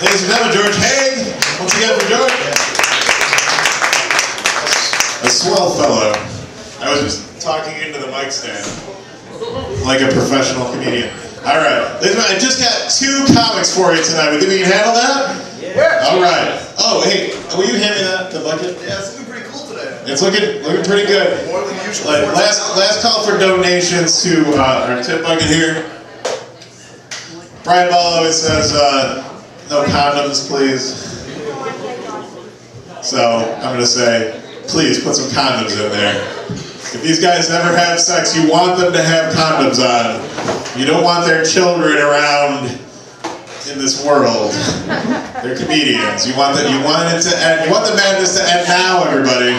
Ladies and gentlemen, George Haig. Once again for George. A swell fellow. I was just talking into the mic stand like a professional comedian. All right, ladies and gentlemen, I just got 2 comics for you tonight. We think we can handle that? Yeah. All right. Oh, hey, will you hand me the bucket? Yeah, it's looking pretty cool today. It's looking pretty good. More than usual. Last call for donations to our tip bucket here. Brian Ball always says, no condoms, please. So I'm going to say, please put some condoms in there. If these guys never have sex, you want them to have condoms on. You don't want their children around in this world. They're comedians. You want it to end. You want the madness to end now, everybody.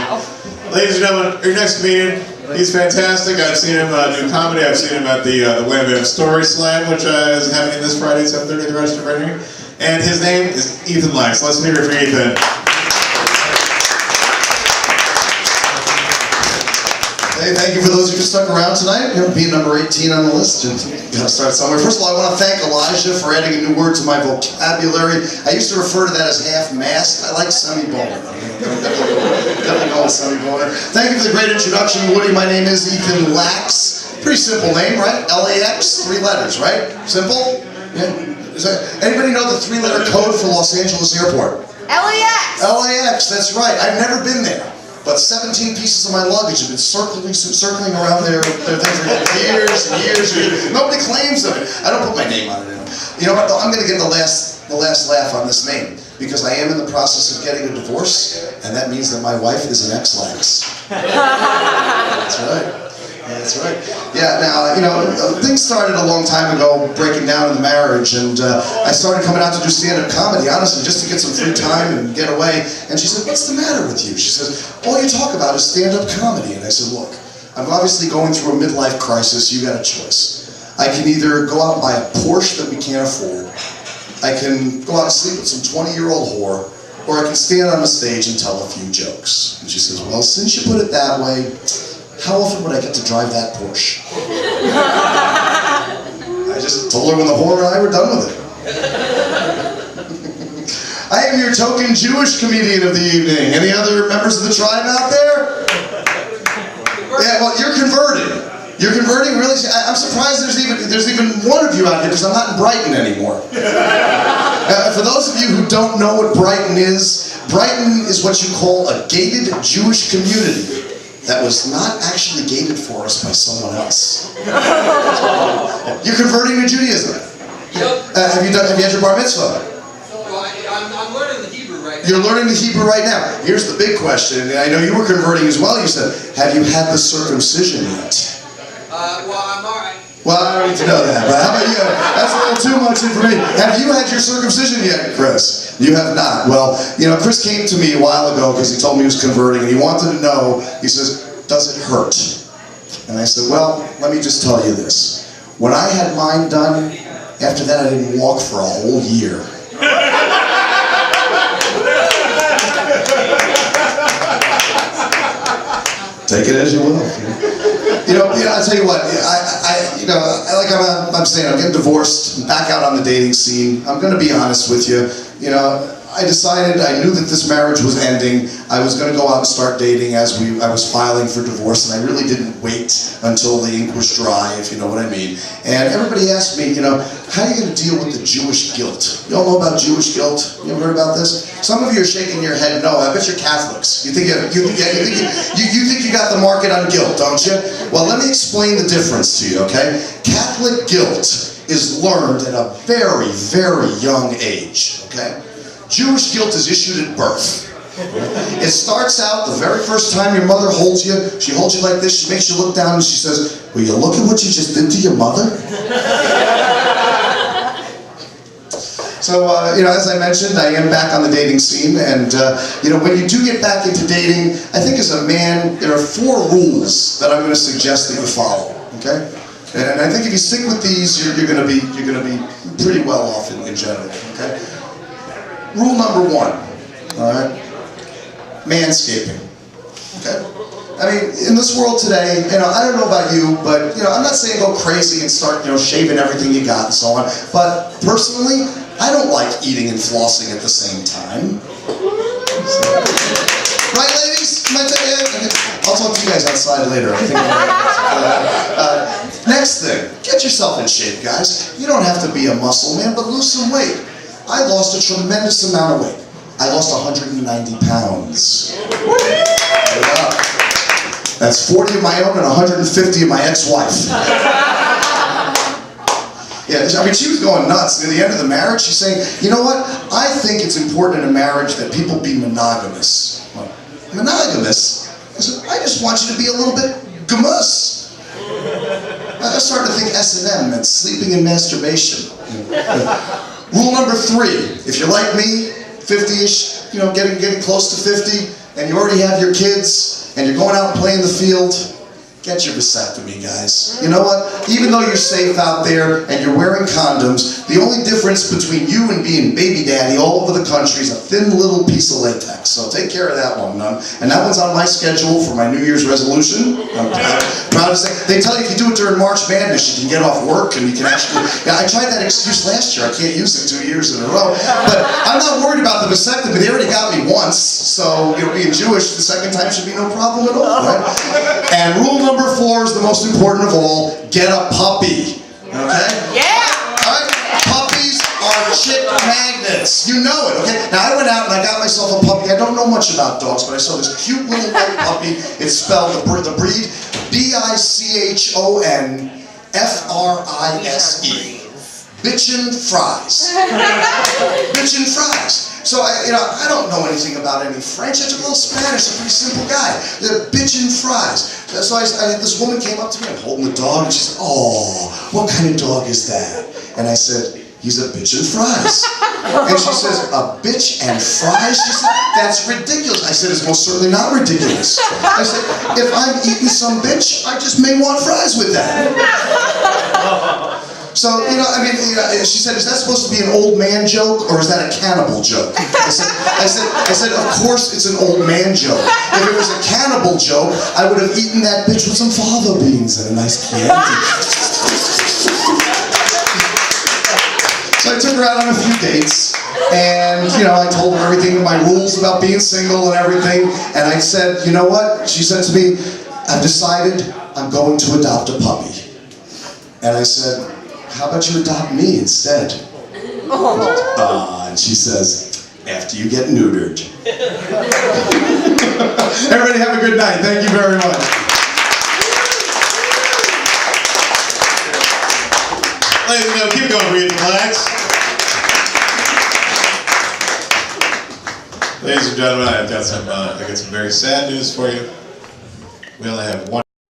Ladies and gentlemen, your next comedian. He's fantastic. I've seen him do comedy. I've seen him at the Wham Bam Story Slam, which is happening this Friday at 7:30 at the Rochester right here. And his name is Ythan Lax. Let's hear it for Ythan. Hey, thank you for those who stuck around tonight. Being number 18 on the list, and gotta start somewhere. First of all, I want to thank Elijah for adding a new word to my vocabulary. I used to refer to that as half-mast. I like semi-boner. Definitely go with semi-boner. Thank you for the great introduction, Woody. My name is Ythan Lax. Pretty simple name, right? L-A-X, 3 letters, right? Simple? Yeah. Anybody know the 3-letter code for Los Angeles Airport? LAX! LAX, that's right. I've never been there. But 17 pieces of my luggage have been circling around their things for years and years and years. Nobody claims of it. I don't put my name on it anymore. You know what, though? I'm going to get the last laugh on this name, because I am in the process of getting a divorce, and that means that my wife is an ex-lax. That's right. That's right. Yeah, now, you know, things started a long time ago, breaking down in the marriage, and I started coming out to do stand-up comedy, honestly, just to get some free time and get away. And she said, "What's the matter with you?" She says, "All you talk about is stand-up comedy." And I said, "Look, I'm obviously going through a midlife crisis. You got a choice. I can either go out and buy a Porsche that we can't afford, I can go out and sleep with some 20-year-old whore, or I can stand on the stage and tell a few jokes." And she says, "Well, since you put it that way, how often would I get to drive that Porsche?" I just told her when the whore and I were done with it. I am your token Jewish comedian of the evening. Any other members of the tribe out there? Yeah, well, you're converting. You're converting, really? I'm surprised there's even one of you out here, because I'm not in Brighton anymore. For those of you who don't know what Brighton is what you call a gated Jewish community that was not actually gated for us by someone else. You're converting to Judaism. Yep. Have you had your bar mitzvah? Well, I'm learning the Hebrew right now. You're learning the Hebrew right now. Here's the big question, and I know you were converting as well. You said, have you had the circumcision yet? Well, I'm all right. Well, I don't need to know that, but how about you? That's a little too much information. Have you had your circumcision yet, Chris? You have not. Well, you know, Chris came to me a while ago because he told me he was converting, and he wanted to know, he says, "Does it hurt?" And I said, "Well, let me just tell you this. When I had mine done, after that I didn't walk for a whole year." Take it as you will. You know, I'll tell you what, I'm saying, I'm getting divorced, I'm back out on the dating scene. I'm going to be honest with you. You know, I knew that this marriage was ending. I was going to go out and start dating as I was filing for divorce, and I really didn't wait until the ink was dry, if you know what I mean. And everybody asked me, you know, how are you going to deal with the Jewish guilt? You all know about Jewish guilt? You ever heard about this? Some of you are shaking your head no. I bet you're Catholics. You think you got the market on guilt, don't you? Well, let me explain the difference to you, okay? Catholic guilt is learned at a very, very young age, okay? Jewish guilt is issued at birth. It starts out the very first time your mother holds you. She holds you like this. She makes you look down and she says, "Will you look at what you just did to your mother?" So, you know, as I mentioned, I am back on the dating scene. And, you know, when you do get back into dating, I think as a man, there are 4 rules that I'm going to suggest that you follow, okay? And I think if you stick with these, you're going to be pretty well off in general, okay? Rule number 1, all right? Manscaping, okay? I mean, in this world today, you know, I don't know about you, but, you know, I'm not saying go crazy and start, you know, shaving everything you got and so on. But personally, I don't like eating and flossing at the same time. Right, ladies? I'll talk to you guys outside later. I think next thing, get yourself in shape, guys. You don't have to be a muscle man, but lose some weight. I lost a tremendous amount of weight. I lost 190 pounds. Yeah. That's 40 of my own and 150 of my ex-wife. Yeah, I mean, she was going nuts. Near the end of the marriage, she's saying, you know what? I think it's important in a marriage that people be monogamous. Like, monogamous? I said, I just want you to be a little bit gamous. I started to think S&M meant sleeping and masturbation. Rule number 3, if you're like me, 50-ish, you know, getting close to 50, and you already have your kids, and you're going out and playing the field, get your vasectomy, guys. You know what? Even though you're safe out there and you're wearing condoms, the only difference between you and being baby daddy all over the country is a thin little piece of latex. So take care of that one, none. And that one's on my schedule for my New Year's resolution. I'm proud to say. They tell you if you do it during March Madness, you can get off work and you can actually... Yeah, I tried that excuse last year. I can't use it 2 years in a row. But I'm not worried about the vasectomy. They already got me once. So, you know, being Jewish, the second time should be no problem at all, right? And rule number 4 is the most important of all. Get a puppy. Okay? Yeah! Alright? Puppies are chick magnets. You know it, okay? Now I went out and I got myself a puppy. I don't know much about dogs, but I saw this cute little white puppy. It's spelled the breed B-I-C-H-O-N-F-R-I-S-E. Bitchin' Fries. Bitchin' Fries. So, I don't know anything about any French. I took a little Spanish. I'm a pretty simple guy. They're bitchin' fries. So this woman came up to me. I'm holding the dog, and she said, "Oh, what kind of dog is that?" And I said, "He's a bitchin' fries." And she says, "A bitch and fries?" She said, "That's ridiculous." I said, "It's most certainly not ridiculous." I said, "If I'm eating some bitch, I just may want fries with that." So, she said, "Is that supposed to be an old man joke, or is that a cannibal joke?" I said, "Of course it's an old man joke. If it was a cannibal joke, I would have eaten that bitch with some fava beans and a nice Chianti." So I took her out on a few dates, and, I told her everything, my rules about being single and everything, and I said, "You know what?" She said to me, "I've decided I'm going to adopt a puppy." And I said, "How about you adopt me instead?" And she says, "After you get neutered." Everybody have a good night. Thank you very much. Ladies and gentlemen, keep going for Ythan Lax. Ladies and gentlemen, I got some very sad news for you. We only have one.